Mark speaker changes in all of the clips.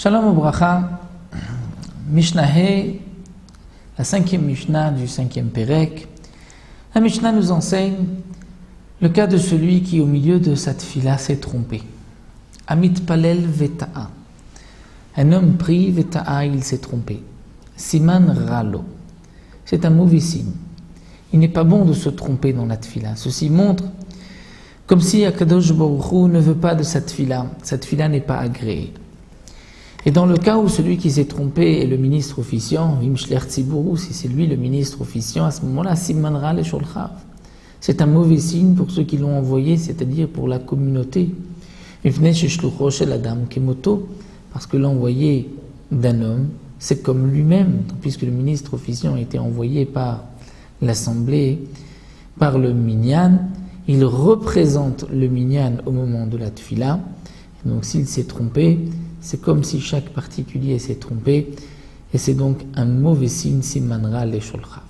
Speaker 1: Shalom Ubracha, Mishnah He, la cinquième Mishnah du cinquième Perek. La Mishnah nous enseigne le cas de celui qui, au milieu de sa tfila, s'est trompé. Amit Palel Veta'a. Un homme prie, Veta'a, il s'est trompé. Siman Ralo. C'est un mauvais signe. Il n'est pas bon de se tromper dans la tfila. Ceci montre comme si Akadosh Baruch Hu ne veut pas de sa tfila n'est pas agréée. Et dans le cas où celui qui s'est trompé est le ministre officiant, si c'est lui le ministre officiant, à ce moment-là, Siman Ra le Sholchav. C'est un mauvais signe pour ceux qui l'ont envoyé, c'est-à-dire pour la communauté. Parce que l'envoyé d'un homme, c'est comme lui-même, puisque le ministre officiant a été envoyé par l'assemblée, par le minyan, il représente le minyan au moment de la tfila. Donc s'il s'est trompé, c'est comme si chaque particulier s'est trompé, et c'est donc un mauvais signe, Siman Ra le Sholchav.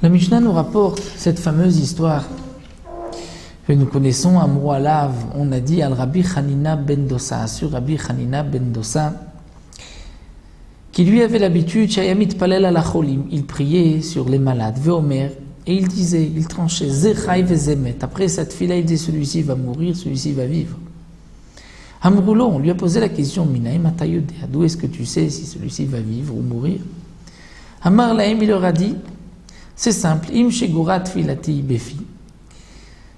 Speaker 1: La Mishnah nous rapporte cette fameuse histoire que nous connaissons à Moalav. On a dit al Rabbi Hanina ben Dosa, sur Rabbi Hanina ben Dosa, qui lui avait l'habitude, Shayamit Palel ala Cholim, il priait sur les malades, Veomer, et il disait, il tranchait, Zechai vezemet. Après cette fila, il disait, celui-ci va mourir, celui-ci va vivre. Amroulo, on lui a posé la question, Minaim Atayodea, d'où est-ce que tu sais si celui-ci va vivre ou mourir? Amar Laim, il leur a dit, c'est simple, Im Shegurat Filati Befi.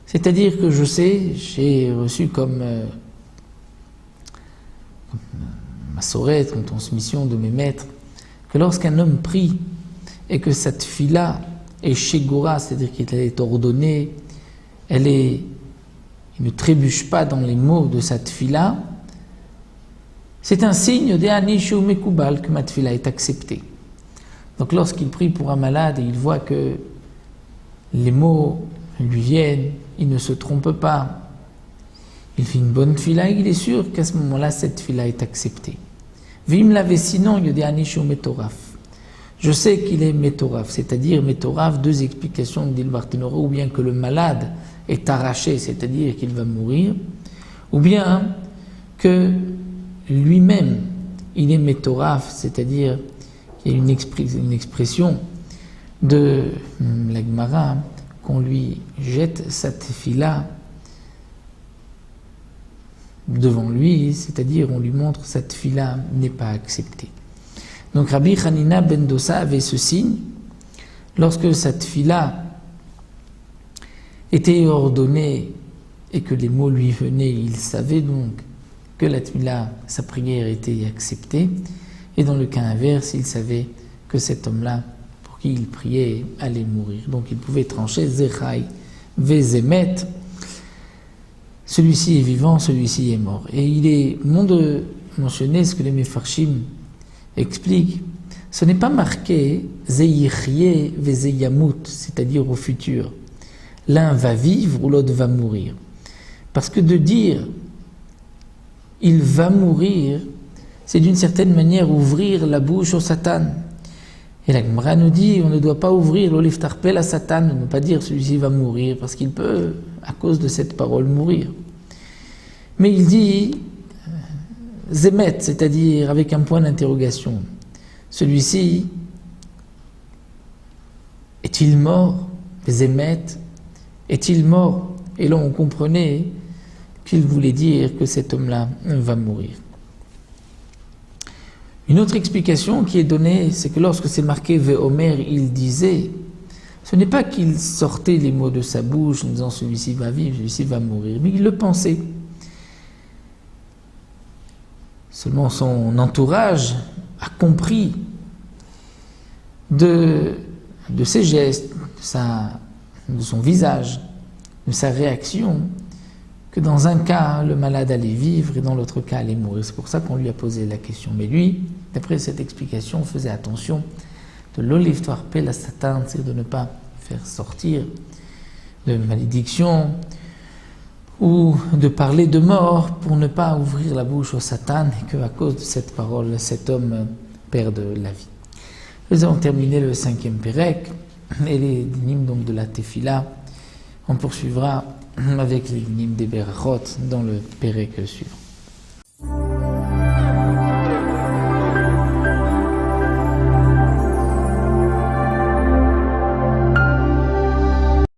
Speaker 1: C'est-à-dire que je sais, j'ai reçu comme ma sorette, comme transmission de mes maîtres, que lorsqu'un homme prie et que cette fila est Shegura, c'est-à-dire qu'elle est ordonnée, il ne trébuche pas dans les mots de sa tfila, c'est un signe de Anishu Mekubal que ma tfila est acceptée. Donc lorsqu'il prie pour un malade et il voit que les mots lui viennent, il ne se trompe pas, il fait une bonne tfila, il est sûr qu'à ce moment-là, cette tfila est acceptée. Vim l'avait sinon, il y a Anishu Metoraf. Je sais qu'il est Metoraf, c'est-à-dire Metoraf, deux explications de Dilbartinora, ou bien que le malade est arraché, c'est-à-dire qu'il va mourir, ou bien que lui-même, il est Metoraf, c'est-à-dire qu'il y a une expression de la Gemara, qu'on lui jette sa tefila devant lui, c'est-à-dire on lui montre sa tefila n'est pas acceptée. Donc Rabbi Hanina ben Dosa avait ce signe, lorsque sa tefila était ordonnée et que les mots lui venaient, il savait donc que la tefila, sa prière était acceptée, et dans le cas inverse, il savait que cet homme-là, pour qui il priait, allait mourir. Donc il pouvait trancher Zechai vezemet, celui-ci est vivant, celui-ci est mort. Et il est bon de mentionner ce que les Mefarshim expliquent. Ce n'est pas marqué Zeyichye vezeyamut, c'est-à-dire au futur. L'un va vivre ou l'autre va mourir. Parce que de dire il va mourir, c'est d'une certaine manière ouvrir la bouche au Satan. Et la Gemara nous dit on ne doit pas ouvrir l'oliftarpel à Satan, ne pas dire celui-ci va mourir, parce qu'il peut, à cause de cette parole, mourir. Mais il dit Zemet, c'est-à-dire avec un point d'interrogation. Celui-ci est-il mort? Zemet, est-il mort? Et là on comprenait qu'il voulait dire que cet homme-là va mourir. Une autre explication qui est donnée, c'est que lorsque c'est marqué Veomer, il disait, ce n'est pas qu'il sortait les mots de sa bouche en disant celui-ci va vivre, celui-ci va mourir, mais il le pensait. Seulement son entourage a compris de ses gestes, de son visage, de sa réaction, que dans un cas, le malade allait vivre et dans l'autre cas, allait mourir. C'est pour ça qu'on lui a posé la question. Mais lui, d'après cette explication, faisait attention de l'oliftarpel à Satan, c'est-à-dire de ne pas faire sortir de malédiction ou de parler de mort pour ne pas ouvrir la bouche au Satan et qu'à cause de cette parole, cet homme perde la vie. Nous avons terminé le cinquième Pérec et les dynimes donc de la Tefila. On poursuivra avec les dynimes des Berachot dans le Pérec suivant.